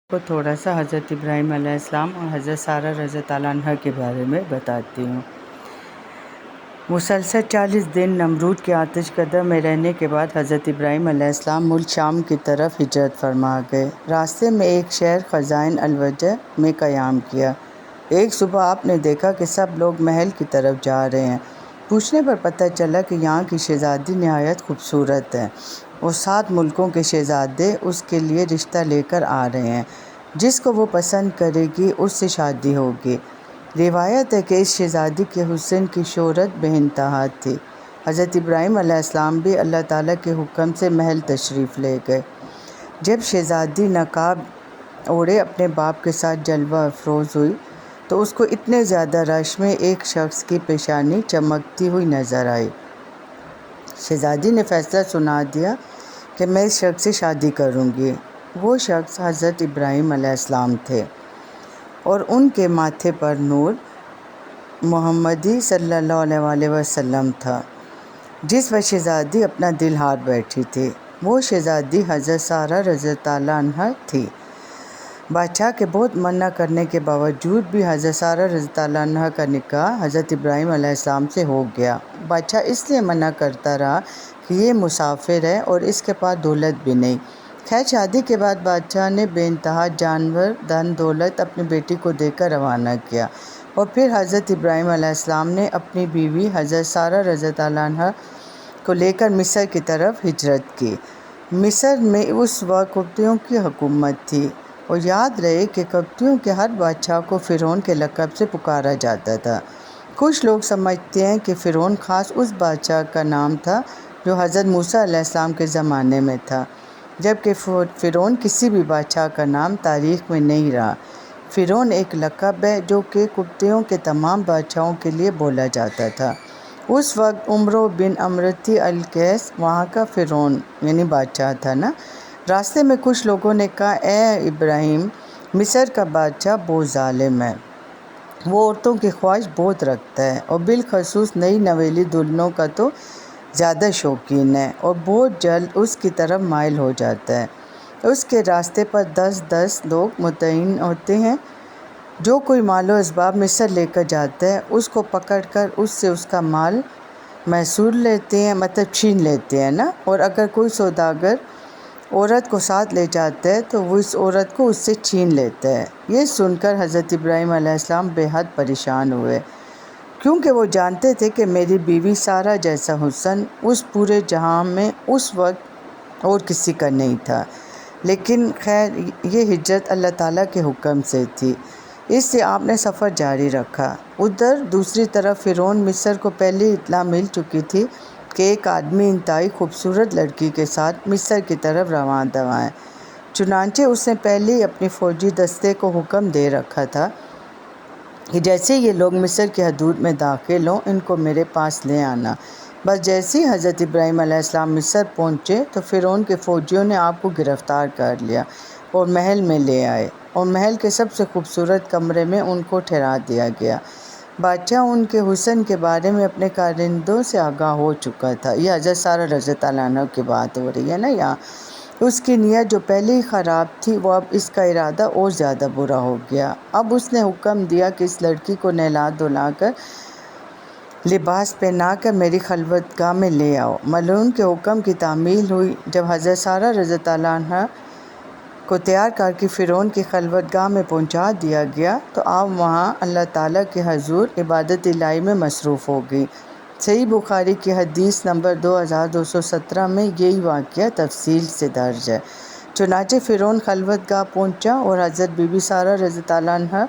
کو تھوڑا سا حضرت ابراہیم علیہ السلام اور حضرت سارہ رضی اللہ عنہ کے بارے میں بتاتی ہوں۔ مسلسل 40 دن نمرود کے آتش قدر میں رہنے کے بعد حضرت ابراہیم علیہ السلام ملک شام کی طرف ہجرت فرما گئے۔ راستے میں ایک شہر خزائن الوجہ میں قیام کیا۔ ایک صبح آپ نے دیکھا کہ سب لوگ محل کی طرف جا رہے ہیں۔ پوچھنے پر پتہ چلا کہ یہاں کی شہزادی نہایت خوبصورت ہے اور 7 ملکوں کے شہزادے اس کے لیے رشتہ لے کر آ رہے ہیں۔ جس کو وہ پسند کرے گی اس سے شادی ہوگی۔ روایت ہے کہ اس شہزادی کے حسن کی شہرت بے انتہا تھی۔ حضرت ابراہیم علیہ السلام بھی اللہ تعالیٰ کے حکم سے محل تشریف لے گئے۔ جب شہزادی نقاب اوڑھے اپنے باپ کے ساتھ جلوہ افروز ہوئی تو اس کو اتنے زیادہ رش میں ایک شخص کی پیشانی چمکتی ہوئی نظر آئی۔ شہزادی نے فیصلہ سنا دیا کہ میں اس شخص سے شادی کروں گی۔ وہ شخص حضرت ابراہیم علیہ السلام تھے اور ان کے ماتھے پر نور محمدی صلی اللہ علیہ وسلم تھا، جس پر شہزادی اپنا دل ہار بیٹھی تھی۔ وہ شہزادی حضرت سارہ رضی اللہ عنہ تھی۔ بادشاہ کے بہت منع کرنے کے باوجود بھی حضرت سارہ رضی اللہ عنہ کا نکاح حضرت ابراہیم علیہ السلام سے ہو گیا۔ بادشاہ اس لیے منع کرتا رہا کہ یہ مسافر ہے اور اس کے پاس دولت بھی نہیں۔ خیر شادی کے بعد بادشاہ نے بے انتہا جانور دھن دولت اپنی بیٹی کو دے کر روانہ کیا اور پھر حضرت ابراہیم علیہ السلام نے اپنی بیوی حضرت سارہ رضی اللہ عنہ کو لے کر مصر کی طرف ہجرت کی۔ مصر میں اس وقت قبطیوں کی حکومت تھی اور یاد رہے کہ قبطیوں کے ہر بادشاہ کو فرعون کے لقب سے پکارا جاتا تھا۔ کچھ لوگ سمجھتے ہیں کہ فرعون خاص اس بادشاہ کا نام تھا جو حضرت موسیٰ علیہ السلام کے زمانے میں تھا، جبکہ فرعون کسی بھی بادشاہ کا نام تاریخ میں نہیں رہا۔ فرعون ایک لقب ہے جو کہ قبطیوں کے تمام بادشاہوں کے لیے بولا جاتا تھا۔ اس وقت عمرو بن امرتی القیس وہاں کا فرعون یعنی بادشاہ تھا نا۔ راستے میں کچھ لوگوں نے کہا، اے ابراہیم، مصر کا بادشاہ بہت ظالم ہے۔ وہ عورتوں کی خواہش بہت رکھتا ہے اور بالخصوص نئی نویلی دلہنوں کا تو زیادہ شوقین ہے اور بہت جلد اس کی طرف مائل ہو جاتا ہے۔ اس کے راستے پر 10 لوگ متعین ہوتے ہیں۔ جو کوئی مال و اسباب مصر لے کر جاتا ہے اس کو پکڑ کر اس سے اس کا مال محصور لیتے ہیں، مطلب چھین لیتے ہیں نا، اور اگر کوئی سوداگر عورت کو ساتھ لے جاتا ہے تو وہ اس عورت کو اس سے چھین لیتا ہے۔ یہ سن کر حضرت ابراہیم علیہ السلام بے حد پریشان ہوئے، کیونکہ وہ جانتے تھے کہ میری بیوی سارہ جیسا حسن اس پورے جہاں میں اس وقت اور کسی کا نہیں تھا۔ لیکن خیر یہ ہجرت اللہ تعالیٰ کے حکم سے تھی، اس سے آپ نے سفر جاری رکھا۔ ادھر دوسری طرف فرعون مصر کو پہلے اطلاع مل چکی تھی کہ ایک آدمی انتہائی خوبصورت لڑکی کے ساتھ مصر کی طرف رواں دواں ہے۔ چنانچہ اس نے پہلے ہی اپنی فوجی دستے کو حکم دے رکھا تھا کہ جیسے یہ لوگ مصر کی حدود میں داخل ہوں ان کو میرے پاس لے آنا۔ بس جیسے ہی حضرت ابراہیم علیہ السلام مصر پہنچے تو فرعون کے فوجیوں نے آپ کو گرفتار کر لیا اور محل میں لے آئے اور محل کے سب سے خوبصورت کمرے میں ان کو ٹھہرا دیا گیا۔ بادشاہ ان کے حسن کے بارے میں اپنے کارندوں سے آگاہ ہو چکا تھا۔ یہ حضرت سارہ رضی اللہ عنہ کی بات ہو رہی ہے نا یہاں۔ اس کی نیت جو پہلے ہی خراب تھی وہ اب اس کا ارادہ اور زیادہ برا ہو گیا۔ اب اس نے حکم دیا کہ اس لڑکی کو نہلا دھلا کر لباس پہنا کر میری خلوت گاہ میں لے آؤ۔ ملعون کے حکم کی تعمیل ہوئی۔ جب حضرت سارہ رضی اللہ عنہ کو تیار کر کے فرعون کی خلوت گاہ میں پہنچا دیا گیا تو آپ وہاں اللہ تعالیٰ کے حضور عبادت الہی میں مصروف ہو گئی۔ صحیح بخاری کی حدیث نمبر 2217 میں یہی واقعہ تفصیل سے درج ہے۔ چنانچہ فرعون خلوت گاہ پہنچا اور حضرت بی بی سارہ رضی اللہ عنہ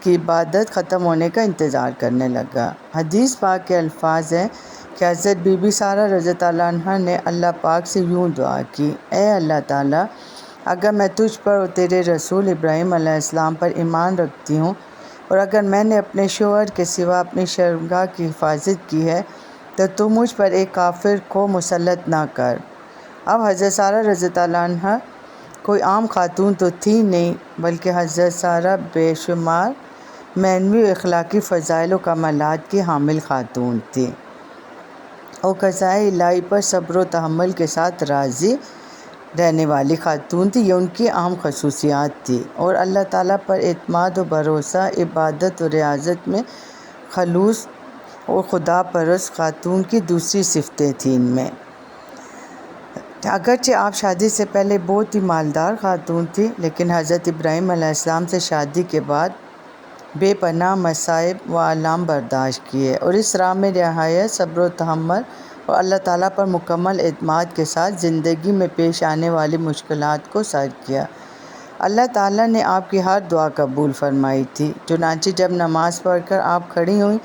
کی عبادت ختم ہونے کا انتظار کرنے لگا۔ حدیث پاک کے الفاظ ہیں کہ حضرت بی بی سارہ رضی اللہ عنہ نے اللہ پاک سے یوں دعا کی، اے اللہ تعالیٰ، اگر میں تجھ پر اور تیرے رسول ابراہیم علیہ السلام پر ایمان رکھتی ہوں اور اگر میں نے اپنے شوہر کے سوا اپنی شرمگاہ کی حفاظت کی ہے تو مجھ پر ایک کافر کو مسلط نہ کر۔ اب حضرت سارہ رضی اللہ عنہ کوئی عام خاتون تو تھی نہیں بلکہ حضرت سارہ بے شمار معنوی و اخلاقی فضائل و کمالات کی حامل خاتون تھی اور قضائے الہی پر صبر و تحمل کے ساتھ راضی رہنے والی خاتون تھی، یہ ان کی اہم خصوصیات تھی، اور اللہ تعالیٰ پر اعتماد و بھروسہ، عبادت و ریاضت میں خلوص اور خدا پرست خاتون کی دوسری صفتیں تھیں ان میں۔ اگرچہ آپ شادی سے پہلے بہت ہی مالدار خاتون تھی، لیکن حضرت ابراہیم علیہ السلام سے شادی کے بعد بے پناہ مصائب و آلام برداشت کیے، اور اس راہ میں نہایت صبر و تحمل اور اللہ تعالیٰ پر مکمل اعتماد کے ساتھ زندگی میں پیش آنے والی مشکلات کو سر کیا۔ اللہ تعالیٰ نے آپ کی ہر دعا قبول فرمائی تھی۔ چنانچہ جب نماز پڑھ کر آپ کھڑی ہوئیں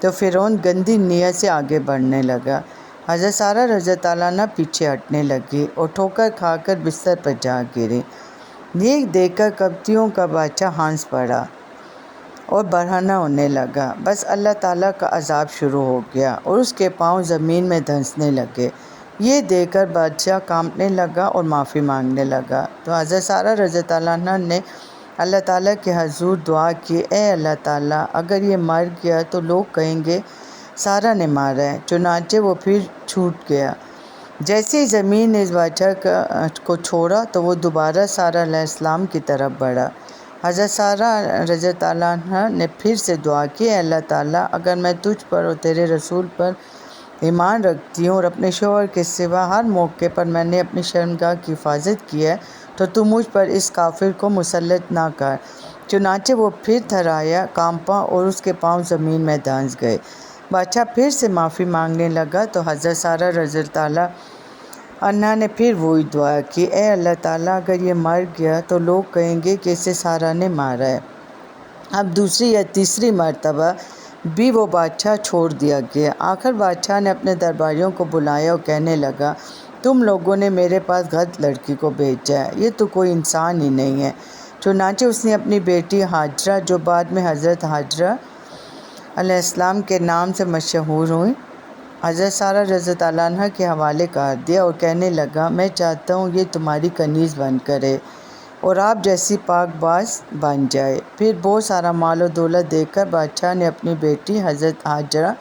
تو فرعون گندی نیت سے آگے بڑھنے لگا۔ حضرت سارہ رضی اللہ عنہا پیچھے ہٹنے لگی اور ٹھوکر کھا کر بستر پر جا گری۔ یہ دیکھ کر قبطیوں کا بادشاہ ہنس پڑا اور برہنہ ہونے لگا۔ بس اللہ تعالیٰ کا عذاب شروع ہو گیا اور اس کے پاؤں زمین میں دھنسنے لگے۔ یہ دیکھ کر بادشاہ کانپنے لگا اور معافی مانگنے لگا، تو حضرت سارہ رضی اللہ عنہا نے اللہ تعالیٰ کے حضور دعا کی، اے اللہ تعالیٰ، اگر یہ مر گیا تو لوگ کہیں گے سارہ نے مارا ہے۔ چنانچہ وہ پھر چھوٹ گیا۔ جیسے ہی زمین نے اس بادشاہ کو چھوڑا تو وہ دوبارہ سارہ علیہ السلام کی طرف بڑھا۔ حضرت سارہ رضی اللہ عنہا نے پھر سے دعا کی، اے اللہ تعالیٰ، اگر میں تجھ پر اور تیرے رسول پر ایمان رکھتی ہوں اور اپنے شوہر کے سوا ہر موقع پر میں نے اپنی شرمگاہ کی حفاظت کی ہے تو تو مجھ پر اس کافر کو مسلط نہ کر۔ چنانچہ وہ پھر تھرایا، کانپا اور اس کے پاؤں زمین میں دھنس گئے۔ بادشاہ پھر سے معافی مانگنے لگا تو حضرت سارہ رضی اللہ عنہا نے پھر وہی دعا کی، اے اللہ تعالیٰ، اگر یہ مر گیا تو لوگ کہیں گے کہ اسے سارہ نے مارا ہے۔ اب دوسری یا تیسری مرتبہ بھی وہ بادشاہ چھوڑ دیا گیا۔ آخر بادشاہ نے اپنے درباریوں کو بلایا اور کہنے لگا، تم لوگوں نے میرے پاس غلط لڑکی کو بھیجا ہے، یہ تو کوئی انسان ہی نہیں ہے۔ چنانچہ اس نے اپنی بیٹی ہاجرہ، جو بعد میں حضرت ہاجرہ علیہ السلام کے نام سے مشہور ہوئیں، حضرت سارہ رضی اللہ عنہا کے حوالے کر دیا اور کہنے لگا، میں چاہتا ہوں یہ تمہاری کنیز بن کرے اور آپ جیسی پاک باز بن جائے۔ پھر بہت سارا مال و دولت دے کر بادشاہ نے اپنی بیٹی حضرت ہاجرہ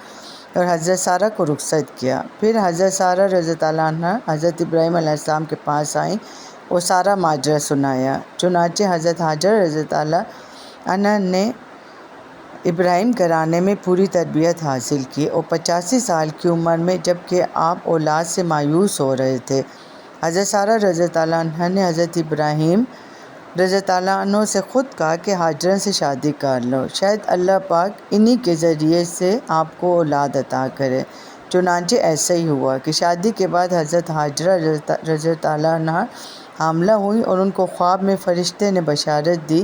اور حضرت سارہ کو رخصت کیا۔ پھر حضرت سارہ رضی اللہ عنہا حضرت ابراہیم علیہ السلام کے پاس آئیں اور سارا ماجرا سنایا۔ چنانچہ حضرت ہاجرہ رضی اللہ عنہا نے ابراہیم گھرانے میں پوری تربیت حاصل کی اور 85 سال کی عمر میں جبکہ آپ اولاد سے مایوس ہو رہے تھے، حضرت سارہ رضی اللہ عنہا نے حضرت ابراہیم رضی اللہ عنہ سے خود کہا کہ ہاجرہ سے شادی کر لو، شاید اللہ پاک انہی کے ذریعے سے آپ کو اولاد عطا کرے۔ چنانچہ ایسا ہی ہوا کہ شادی کے بعد حضرت ہاجرہ رضی اللہ عنہا حاملہ ہوئیں اور ان کو خواب میں فرشتے نے بشارت دی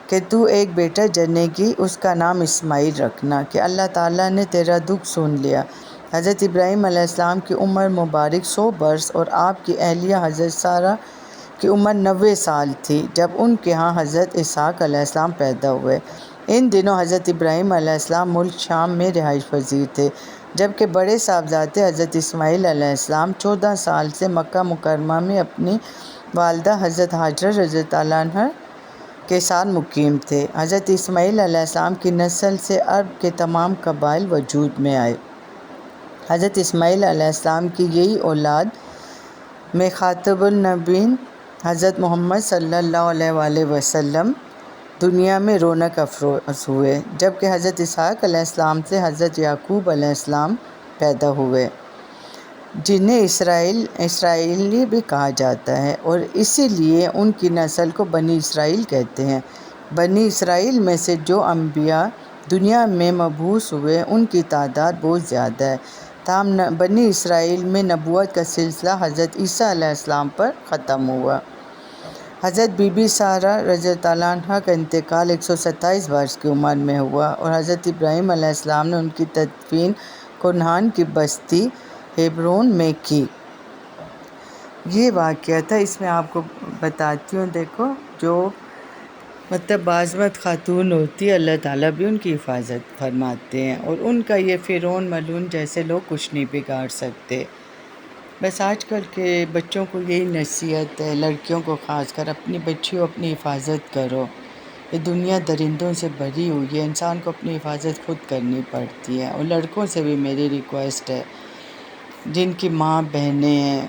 کہ تو ایک بیٹا جننے گی، اس کا نام اسماعیل رکھنا، کہ اللہ تعالیٰ نے تیرا دکھ سن لیا۔ حضرت ابراہیم علیہ السلام کی عمر مبارک 100 برس اور آپ کی اہلیہ حضرت سارہ کی عمر 90 سال تھی جب ان کے ہاں حضرت اسحاق علیہ السلام پیدا ہوئے۔ ان دنوں حضرت ابراہیم علیہ السلام ملک شام میں رہائش پذیر تھے، جبکہ بڑے صاحبزادے حضرت اسماعیل علیہ السلام 14 سال سے مکہ مکرمہ میں اپنی والدہ حضرت ہاجرہ رضی اللہ عنہا کے ساتھ مقیم تھے۔ حضرت اسماعیل علیہ السلام کی نسل سے عرب کے تمام قبائل وجود میں آئے۔ حضرت اسماعیل علیہ السلام کی یہی اولاد میں خاتم النبیین حضرت محمد صلی اللہ علیہ وآلہ وسلم دنیا میں رونق افروز ہوئے، جبکہ حضرت اسحاق علیہ السلام سے حضرت یعقوب علیہ السلام پیدا ہوئے، جنہیں اسرائیلی بھی کہا جاتا ہے، اور اسی لیے ان کی نسل کو بنی اسرائیل کہتے ہیں۔ بنی اسرائیل میں سے جو انبیاء دنیا میں مبعوث ہوئے ان کی تعداد بہت زیادہ ہے، تاہم بنی اسرائیل میں نبوت کا سلسلہ حضرت عیسیٰ علیہ السلام پر ختم ہوا۔ حضرت بی بی سارہ رضی اللہ عنہا کا انتقال 127 برس کی عمر میں ہوا اور حضرت ابراہیم علیہ السلام نے ان کی تدفین کنعان کی بستی ہیبرون میں کی۔ یہ واقعہ تھا، اس میں آپ کو بتاتی ہوں، دیکھو جو بعض خاتون ہوتی ہے، اللہ تعالیٰ بھی ان کی حفاظت فرماتے ہیں اور ان کا یہ فرعون ملعون جیسے لوگ کچھ نہیں بگاڑ سکتے۔ بس آج کل کے بچوں کو یہی نصیحت ہے، لڑکیوں کو خاص کر، اپنی بچیوں اپنی حفاظت کرو۔ یہ دنیا درندوں سے بھری ہوئی ہے، انسان کو اپنی حفاظت خود کرنی پڑتی ہے۔ اور لڑکوں سے بھی میری ریکویسٹ ہے، جن کی ماں بہنیں ہیں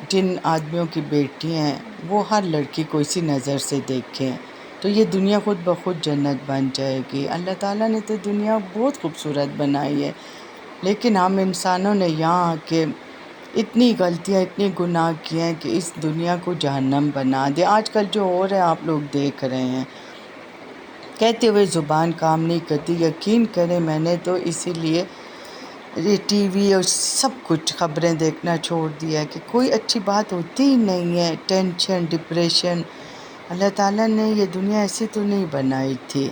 جن آدمیوں کی بیٹی ہیں وہ ہر لڑکی کو اسی نظر سے دیکھیں تو یہ دنیا خود بخود جنت بن جائے گی۔ اللہ تعالیٰ نے تو دنیا بہت خوبصورت بنائی ہے، لیکن ہم انسانوں نے یہاں آ کے اتنی غلطیاں اتنے گناہ کیے ہیں کہ اس دنیا کو جہنم بنا دیا۔ آج کل جو ہو رہا ہے آپ لوگ دیکھ رہے ہیں، کہتے ہوئے زبان کام نہیں کرتی۔ یقین کریں میں نے تو اسی لیے یہ ٹی وی اور سب کچھ خبریں دیکھنا چھوڑ دیا ہے کہ کوئی اچھی بات ہوتی ہی نہیں ہے۔ ٹینشن، ڈپریشن، اللہ تعالیٰ نے یہ دنیا ایسی تو نہیں بنائی تھی۔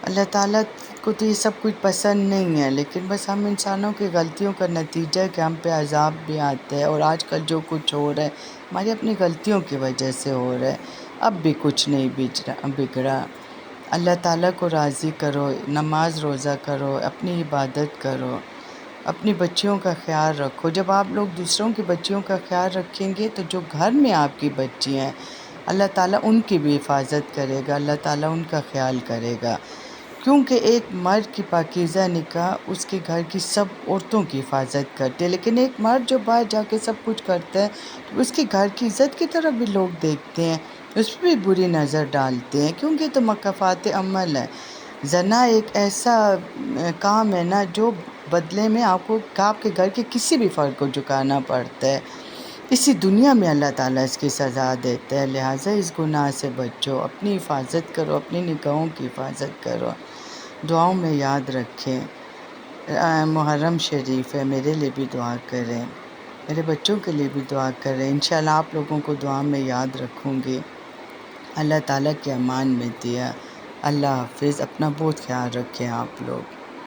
اللہ تعالیٰ کو تو یہ سب کچھ پسند نہیں ہے، لیکن بس ہم انسانوں کی غلطیوں کا نتیجہ ہے کہ ہم پہ عذاب بھی آتا ہے۔ اور آج کل جو کچھ ہو رہا ہے ہماری اپنی غلطیوں کی وجہ سے ہو رہا ہے۔ اب بھی کچھ نہیں بگڑا۔ اللہ تعالیٰ کو راضی کرو، نماز روزہ کرو، اپنی عبادت کرو، اپنی بچیوں کا خیال رکھو۔ جب آپ لوگ دوسروں کی بچیوں کا خیال رکھیں گے تو جو گھر میں آپ کی بچی ہیں اللہ تعالیٰ ان کی بھی حفاظت کرے گا، اللہ تعالیٰ ان کا خیال کرے گا، کیونکہ ایک مرد کی پاکیزہ نکاح اس کے گھر کی سب عورتوں کی حفاظت کرتے ہیں، لیکن ایک مرد جو باہر جا کے سب کچھ کرتا ہے تو اس کے گھر کی عزت کی طرف بھی لوگ دیکھتے ہیں، اس پہ بھی بری نظر ڈالتے ہیں، کیونکہ تو مکافات عمل ہے۔ زنا ایک ایسا کام ہے نا جو بدلے میں آپ کے گھر کے کسی بھی فرد کو جھکانا پڑتا ہے۔ اسی دنیا میں اللہ تعالیٰ اس کی سزا دیتا ہے، لہٰذا اس گناہ سے بچو، اپنی حفاظت کرو، اپنی نگاہوں کی حفاظت کرو۔ دعاؤں میں یاد رکھیں، محرم شریف ہے، میرے لیے بھی دعا کریں، میرے بچوں کے لیے بھی دعا کریں، انشاءاللہ آپ لوگوں کو دعا میں یاد رکھوں گی۔ اللہ تعالیٰ کے امان میں دیا۔ اللہ حافظ، اپنا بہت خیال رکھیں آپ لوگ۔